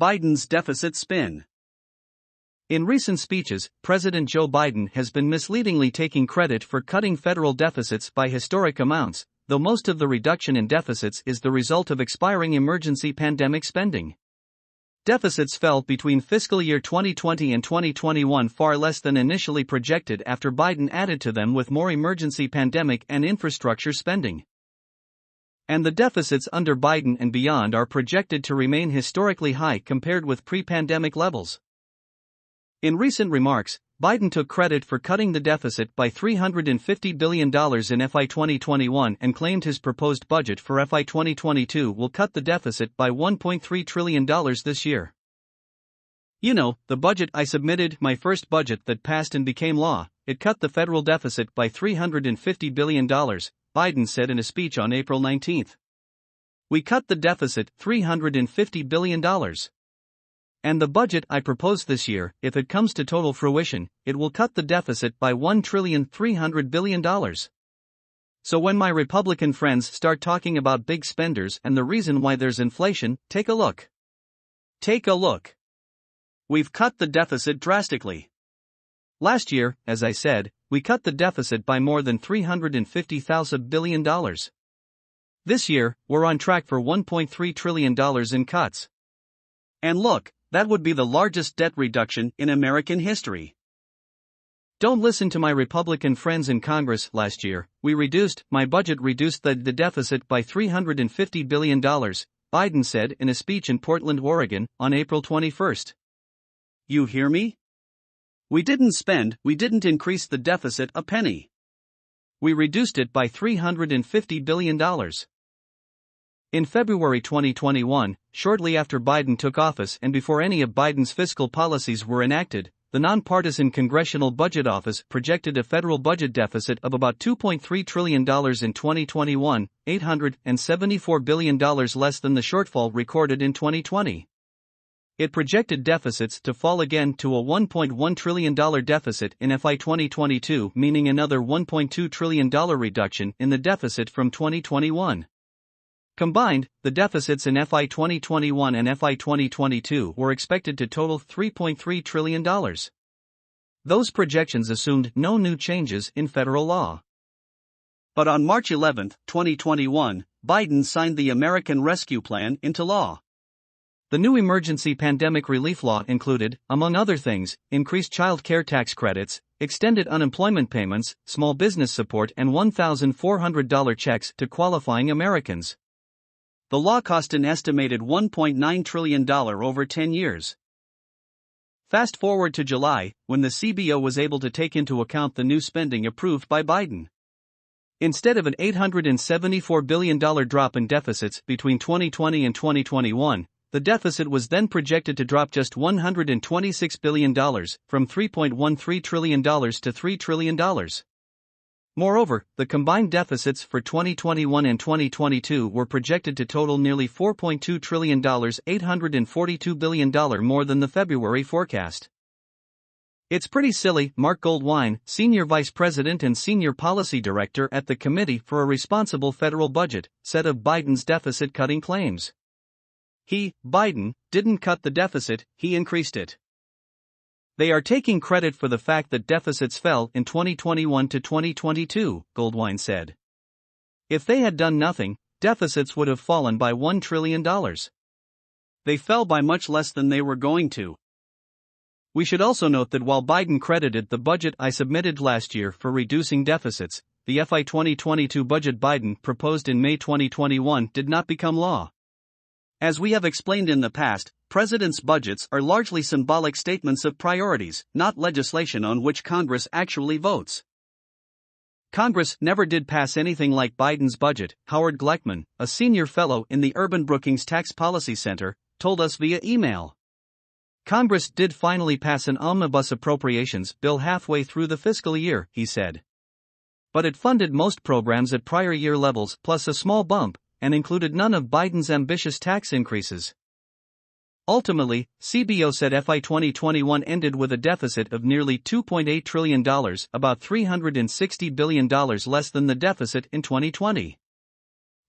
Biden's deficit spin. In recent speeches, President Joe Biden has been misleadingly taking credit for cutting federal deficits by historic amounts, though most of the reduction in deficits is the result of expiring emergency pandemic spending. Deficits fell between fiscal year 2020 and 2021 far less than initially projected after Biden added to them with more emergency pandemic and infrastructure spending. And the deficits under Biden and beyond are projected to remain historically high compared with pre-pandemic levels. In recent remarks, Biden took credit for cutting the deficit by $350 billion in FY 2021 and claimed his proposed budget for FY 2022 will cut the deficit by $1.3 trillion this year. "You know, the budget I submitted, my first budget that passed and became law, it cut the federal deficit by $350 billion, Biden said in a speech on April 19. "We cut the deficit $350 billion. And the budget I propose this year, if it comes to total fruition, it will cut the deficit by $1.3 trillion. So when my Republican friends start talking about big spenders and the reason why there's inflation, take a look. Take a look. We've cut the deficit drastically. Last year, as I said, we cut the deficit by more than $350 billion. This year, we're on track for $1.3 trillion in cuts. And look, that would be the largest debt reduction in American history. Don't listen to my Republican friends in Congress. Last year, my budget reduced the deficit by $350 billion, Biden said in a speech in Portland, Oregon, on April 21. You hear me? We didn't increase the deficit a penny. We reduced it by $350 billion. In February 2021, shortly after Biden took office and before any of Biden's fiscal policies were enacted, the nonpartisan Congressional Budget Office projected a federal budget deficit of about $2.3 trillion in 2021, $874 billion less than the shortfall recorded in 2020. It projected deficits to fall again to a $1.1 trillion deficit in FY 2022, meaning another $1.2 trillion reduction in the deficit from 2021. Combined, the deficits in FY 2021 and FY 2022 were expected to total $3.3 trillion. Those projections assumed no new changes in federal law. But on March 11, 2021, Biden signed the American Rescue Plan into law. The new emergency pandemic relief law included, among other things, increased child care tax credits, extended unemployment payments, small business support, and $1,400 checks to qualifying Americans. The law cost an estimated $1.9 trillion over 10 years. Fast forward to July, when the CBO was able to take into account the new spending approved by Biden. Instead of an $874 billion drop in deficits between 2020 and 2021, the deficit was then projected to drop just $126 billion, from $3.13 trillion to $3 trillion. Moreover, the combined deficits for 2021 and 2022 were projected to total nearly $4.2 trillion, $842 billion more than the February forecast. It's pretty silly, Mark Goldwein, Senior Vice President and Senior Policy Director at the Committee for a Responsible Federal Budget, said of Biden's deficit-cutting claims. Biden, didn't cut the deficit, he increased it. They are taking credit for the fact that deficits fell in 2021 to 2022, Goldwein said. If they had done nothing, deficits would have fallen by $1 trillion. They fell by much less than they were going to. We should also note that while Biden credited the budget I submitted last year for reducing deficits, the FY 2022 budget Biden proposed in May 2021 did not become law. As we have explained in the past, presidents' budgets are largely symbolic statements of priorities, not legislation on which Congress actually votes. Congress never did pass anything like Biden's budget, Howard Gleckman, a senior fellow in the Urban Brookings Tax Policy Center, told us via email. Congress did finally pass an omnibus appropriations bill halfway through the fiscal year, he said. But it funded most programs at prior year levels plus a small bump, and included none of Biden's ambitious tax increases. Ultimately, CBO said FY 2021 ended with a deficit of nearly $2.8 trillion, about $360 billion less than the deficit in 2020.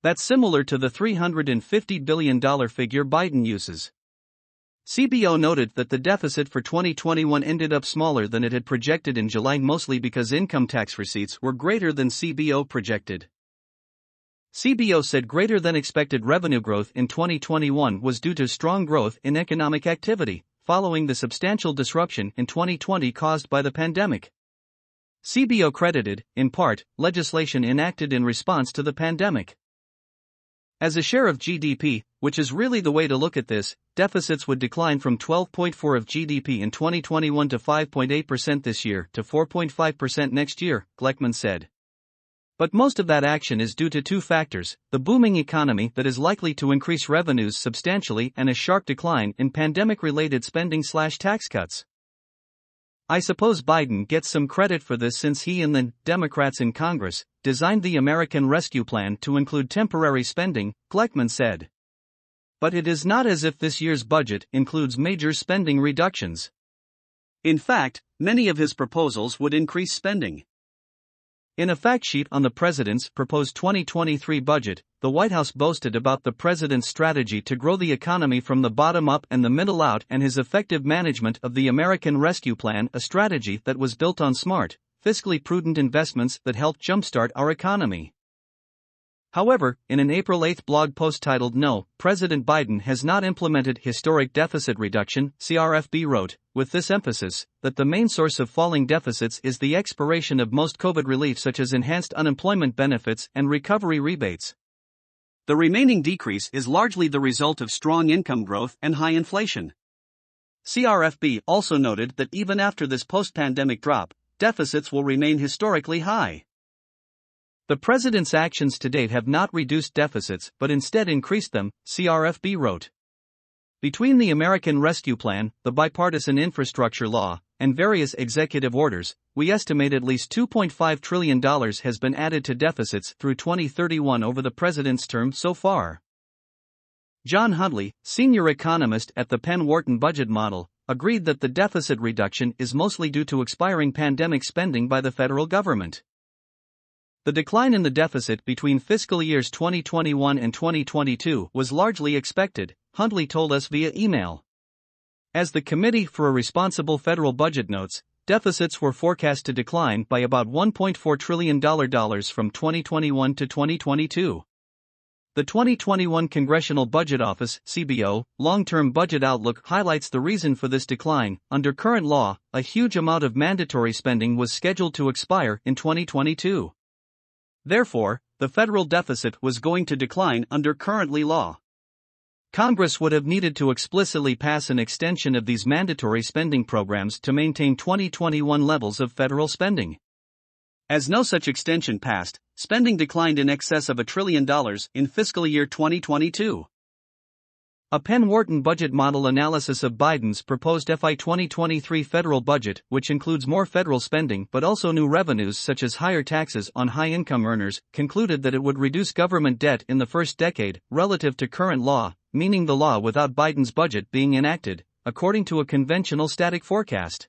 That's similar to the $350 billion figure Biden uses. CBO noted that the deficit for 2021 ended up smaller than it had projected in July, mostly because income tax receipts were greater than CBO projected. CBO said greater than expected revenue growth in 2021 was due to strong growth in economic activity, following the substantial disruption in 2020 caused by the pandemic. CBO credited, in part, legislation enacted in response to the pandemic. As a share of GDP, which is really the way to look at this, deficits would decline from 12.4% of GDP in 2021 to 5.8% this year to 4.5% next year, Glickman said. But most of that action is due to two factors: the booming economy that is likely to increase revenues substantially and a sharp decline in pandemic-related spending/tax cuts. I suppose Biden gets some credit for this since he and the Democrats in Congress designed the American Rescue Plan to include temporary spending, Glickman said. But it is not as if this year's budget includes major spending reductions. In fact, many of his proposals would increase spending. In a fact sheet on the president's proposed 2023 budget, the White House boasted about the president's strategy to grow the economy from the bottom up and the middle out, and his effective management of the American Rescue Plan, a strategy that was built on smart, fiscally prudent investments that helped jumpstart our economy. However, in an April 8 blog post titled "No, President Biden Has Not Implemented Historic Deficit Reduction," CRFB wrote, with this emphasis, that the main source of falling deficits is the expiration of most COVID relief such as enhanced unemployment benefits and recovery rebates. The remaining decrease is largely the result of strong income growth and high inflation. CRFB also noted that even after this post-pandemic drop, deficits will remain historically high. The president's actions to date have not reduced deficits but instead increased them, CRFB wrote. Between the American Rescue Plan, the bipartisan infrastructure law, and various executive orders, we estimate at least $2.5 trillion has been added to deficits through 2031 over the president's term so far. John Huntley, senior economist at the Penn Wharton Budget Model, agreed that the deficit reduction is mostly due to expiring pandemic spending by the federal government. The decline in the deficit between fiscal years 2021 and 2022 was largely expected, Huntley told us via email. As the Committee for a Responsible Federal Budget notes, deficits were forecast to decline by about $1.4 trillion from 2021 to 2022. The 2021 Congressional Budget Office (CBO) long-term budget outlook highlights the reason for this decline. Under current law, a huge amount of mandatory spending was scheduled to expire in 2022. Therefore, the federal deficit was going to decline under current law. Congress would have needed to explicitly pass an extension of these mandatory spending programs to maintain 2021 levels of federal spending. As no such extension passed, spending declined in excess of $1 trillion in fiscal year 2022. A Penn Wharton budget model analysis of Biden's proposed FY 2023 federal budget, which includes more federal spending but also new revenues such as higher taxes on high-income earners, concluded that it would reduce government debt in the first decade, relative to current law, meaning the law without Biden's budget being enacted, according to a conventional static forecast.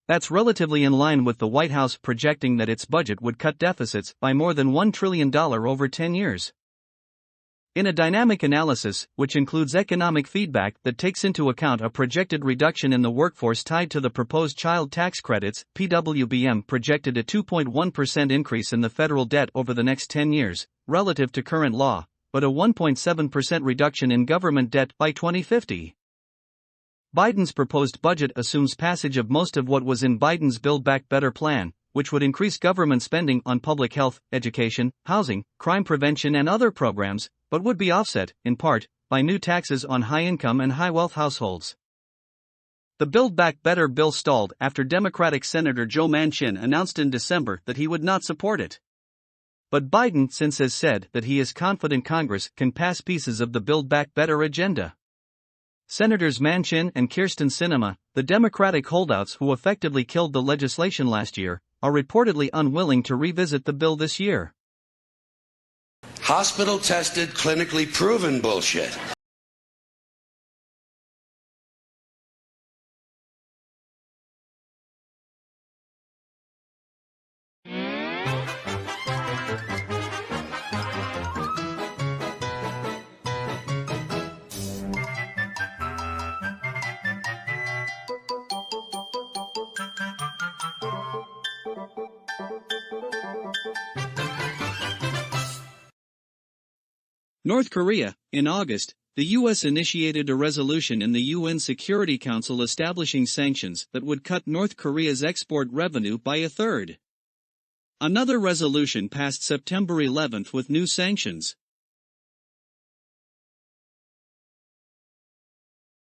That's relatively in line with the White House projecting that its budget would cut deficits by more than $1 trillion over 10 years. In a dynamic analysis, which includes economic feedback that takes into account a projected reduction in the workforce tied to the proposed child tax credits, PWBM projected a 2.1% increase in the federal debt over the next 10 years, relative to current law, but a 1.7% reduction in government debt by 2050. Biden's proposed budget assumes passage of most of what was in Biden's Build Back Better plan, which would increase government spending on public health, education, housing, crime prevention and other programs, but would be offset, in part, by new taxes on high-income and high-wealth households. The Build Back Better bill stalled after Democratic Senator Joe Manchin announced in December that he would not support it. But Biden since has said that he is confident Congress can pass pieces of the Build Back Better agenda. Senators Manchin and Kyrsten Sinema, the Democratic holdouts who effectively killed the legislation last year, are reportedly unwilling to revisit the bill this year. Hospital-tested, clinically proven bullshit. North Korea. In August, the U.S. initiated a resolution in the UN Security Council establishing sanctions that would cut North Korea's export revenue by a third. Another resolution passed September 11 with new sanctions.